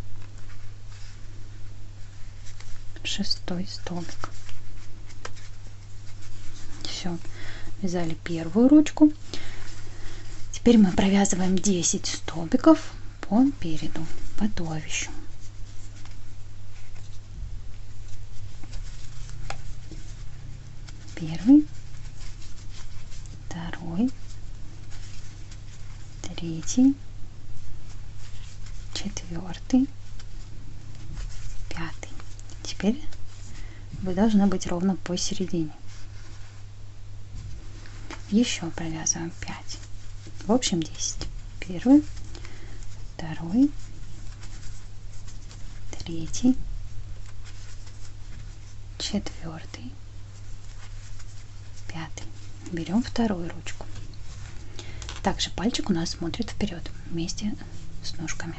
шестой столбик. Все, вязали первую ручку. Теперь мы провязываем 10 столбиков по переду, по туловищу. Первый, второй, третий, четвертый, пятый. Теперь вы должны быть ровно посередине. Еще провязываем 5. В общем 10. Первый, второй, третий, четвертый, пятый. Берем вторую ручку. Также пальчик у нас смотрит вперед вместе с ножками.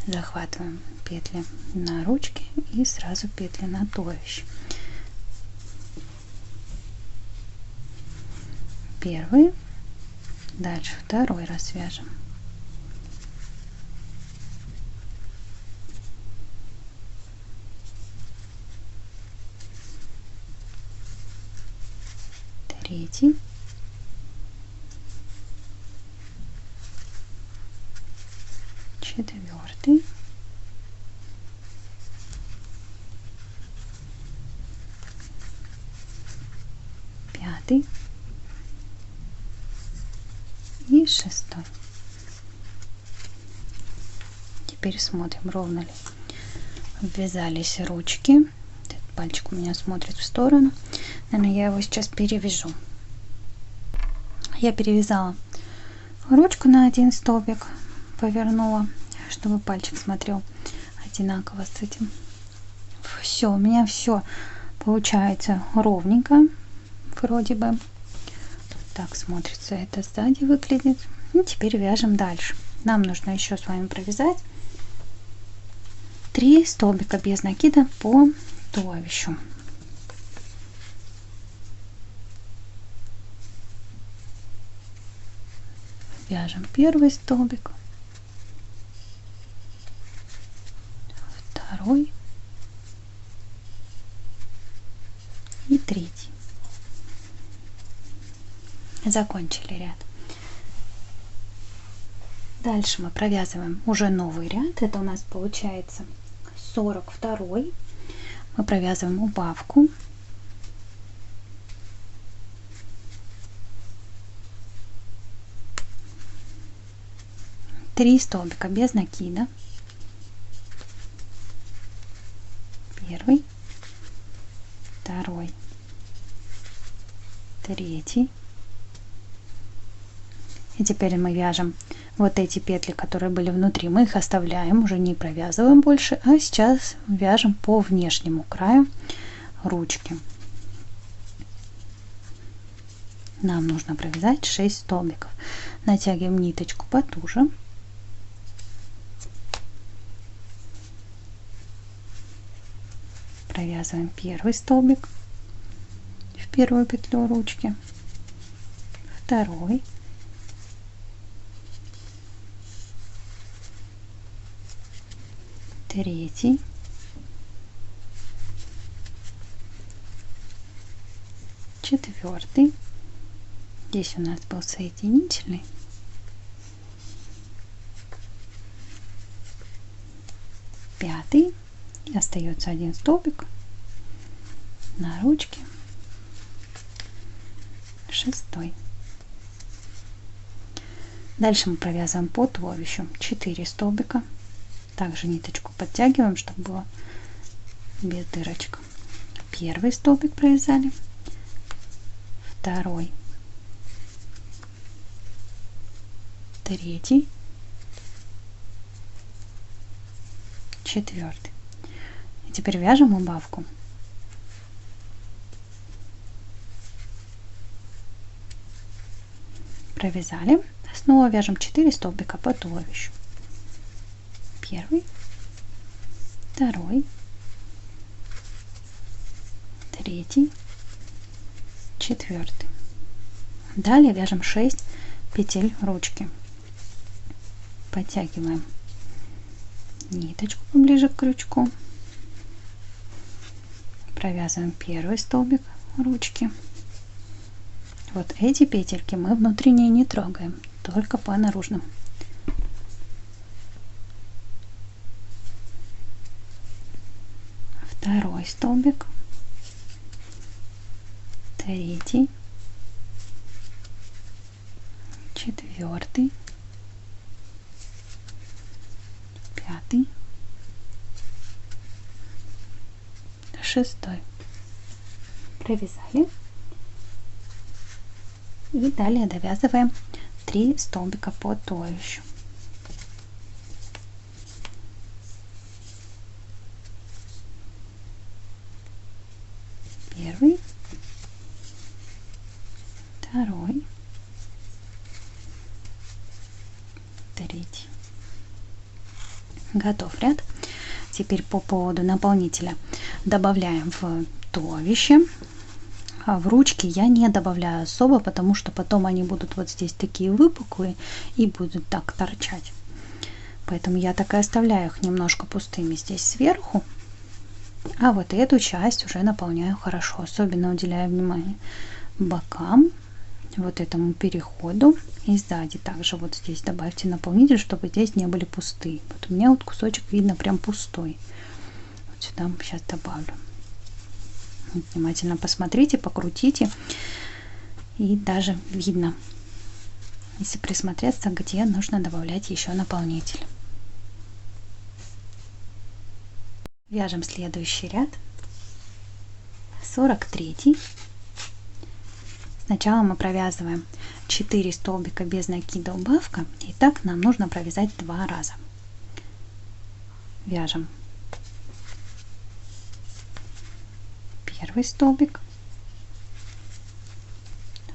Захватываем петли на ручке и сразу петли на туловище. Первый, дальше второй раз вяжем. Третий. Четвертый. Пятый. И шестой. Теперь смотрим, ровно ли ввязались ручки. Этот пальчик у меня смотрит в сторону. Наверное, я его сейчас перевяжу. Я перевязала ручку на один столбик, повернула, чтобы пальчик смотрел одинаково с этим. Все, у меня все получается ровненько, вроде бы. Так смотрится это сзади, выглядит. И теперь вяжем дальше. Нам нужно еще с вами провязать 3 столбика без накида по туловищу. Вяжем первый столбик, второй и третий. Закончили ряд. Дальше мы провязываем уже новый ряд. Это у нас получается 42-й. Мы провязываем убавку. Три столбика без накида. Первый, второй, третий. И теперь мы вяжем вот эти петли, которые были внутри, мы их оставляем, уже не провязываем больше, а сейчас вяжем по внешнему краю ручки. Нам нужно провязать 6 столбиков. Натягиваем ниточку потуже. Провязываем первый столбик в первую петлю ручки, второй, третий, четвертый. Здесь у нас был соединительный. Пятый. И остается один столбик на ручке. Шестой. Дальше мы провязываем по туловищу 4 столбика. Также ниточку подтягиваем, чтобы было без дырочек. Первый столбик провязали, второй, третий, четвертый. И теперь вяжем убавку. Провязали, снова вяжем 4 столбика по туловищу. Первый, второй, третий, четвертый. Далее вяжем 6 петель ручки. Подтягиваем ниточку поближе к крючку. Провязываем первый столбик ручки. Вот эти петельки мы внутренние не трогаем, только по наружным. Второй столбик, третий, четвертый, пятый, шестой. Провязали. И далее довязываем 3 столбика по туловищу. Первый, второй, третий. Готов ряд. Теперь по поводу наполнителя добавляем в туловище. А в ручки я не добавляю особо, потому что потом они будут вот здесь такие выпуклые и будут так торчать. Поэтому я так и оставляю их немножко пустыми здесь сверху. А вот эту часть уже наполняю хорошо. Особенно уделяю внимание бокам, вот этому переходу. И сзади также вот здесь добавьте наполнитель, чтобы здесь не были пустые. Вот у меня вот кусочек видно прям пустой. Вот сюда сейчас добавлю. Внимательно посмотрите, покрутите. И даже видно, если присмотреться, где нужно добавлять еще наполнитель. Вяжем следующий ряд. 43. Сначала мы провязываем 4 столбика без накида убавка. И так нам нужно провязать 2 раза. Вяжем первый столбик,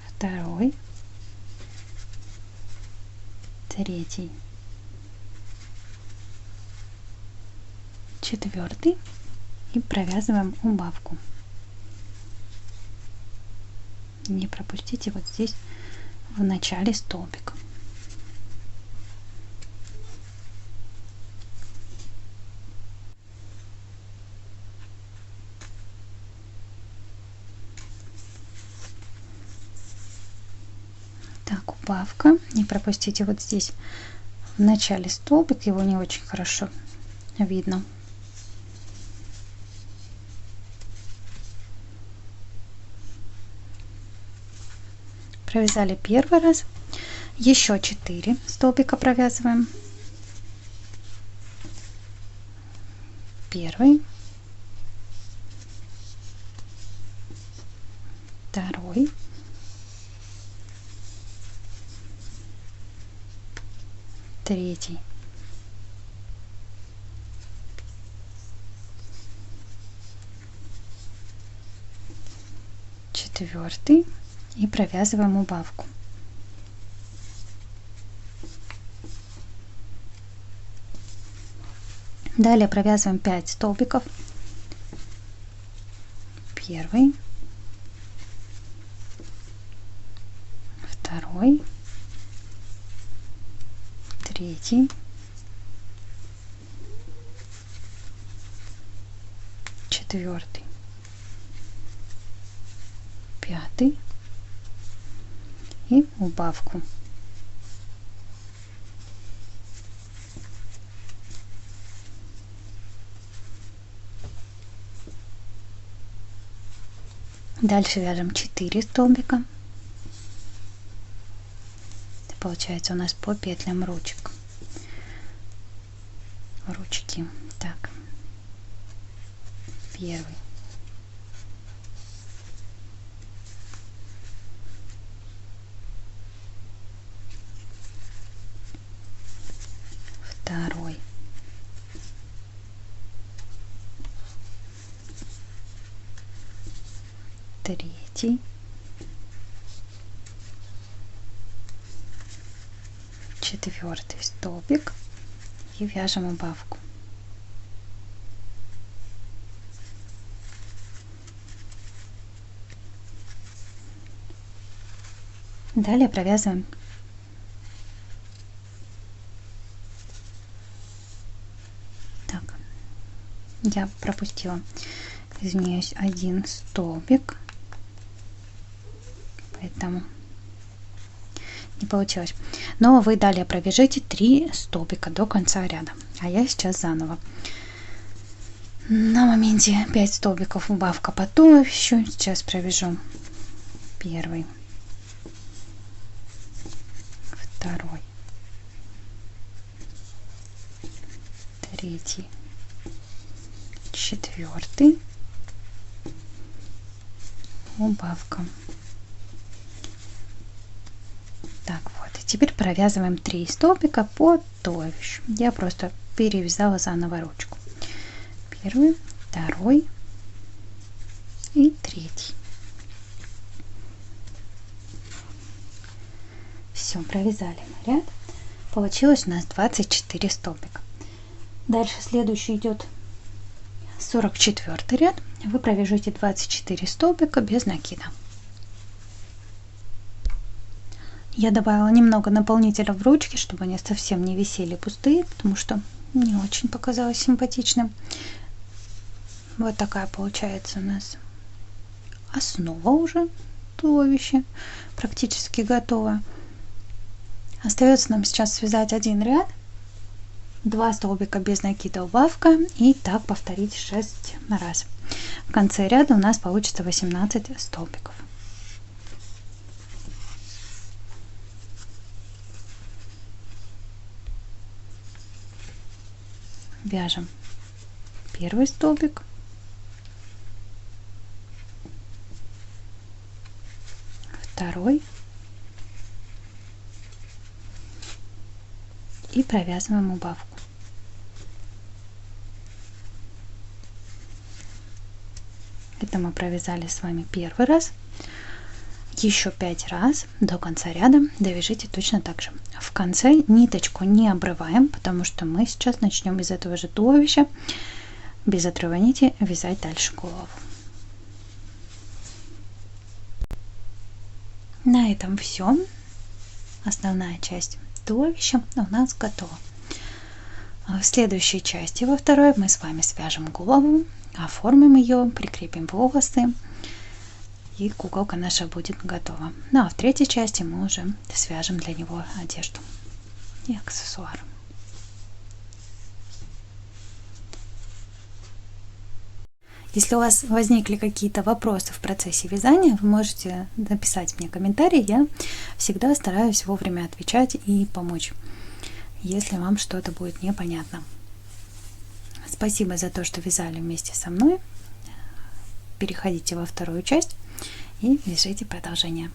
второй, третий, четвертый и провязываем убавку. Не пропустите вот здесь в начале столбика. Так, убавка. Не пропустите вот здесь в начале столбик, его не очень хорошо видно. Провязали первый раз, еще 4 столбика провязываем. Первый, второй, третий, 4 и провязываем убавку. Далее провязываем 5 столбиков. 1, 2, 3, 4, 5 и убавку. Дальше вяжем 4 столбика. Это получается у нас по петлям ручек. Ручки. Так. 1, 2, 3, 4 столбик и вяжем убавку. Далее провязываем я пропустила, извиняюсь, 1 столбик, поэтому не получилось. Но вы далее провяжите 3 столбика до конца ряда, а я сейчас заново. На моменте 5 столбиков убавка по туловищу. Сейчас провяжу 1, 2, 3, 4, убавка. Так, вот, и теперь провязываем 3 столбика по туловищу. Я просто перевязала заново ручку. 1, 2 и 3. Все, провязали ряд. Получилось у нас 24 столбика. Дальше следующий идет 44 ряд. Вы провяжете 24 столбика без накида. Я добавила немного наполнителя в ручки, чтобы они совсем не висели пустые, потому что не очень показалось симпатичным. Вот такая получается у нас основа уже туловища, практически готова. Остается нам сейчас связать один ряд, 2 столбика без накида, убавка, и так повторить 6 раз. В конце ряда у нас получится 18 столбиков. Вяжем 1 столбик, 2 и провязываем убавку. Это мы провязали с вами первый раз. Еще 5 раз до конца ряда довяжите точно так же. В конце ниточку не обрываем, потому что мы сейчас начнем из этого же туловища без отрыва нити вязать дальше голову. На этом все. Основная часть туловища у нас готова. В следующей части, во второй, мы с вами свяжем голову, оформим ее, прикрепим волосы, и куколка наша будет готова. Ну а в третьей части мы уже свяжем для него одежду и аксессуары. Если у вас возникли какие-то вопросы в процессе вязания, вы можете написать мне комментарий. Я всегда стараюсь вовремя отвечать и помочь, если вам что-то будет непонятно. Спасибо за то, что вязали вместе со мной. Переходите во вторую часть и вяжите продолжение.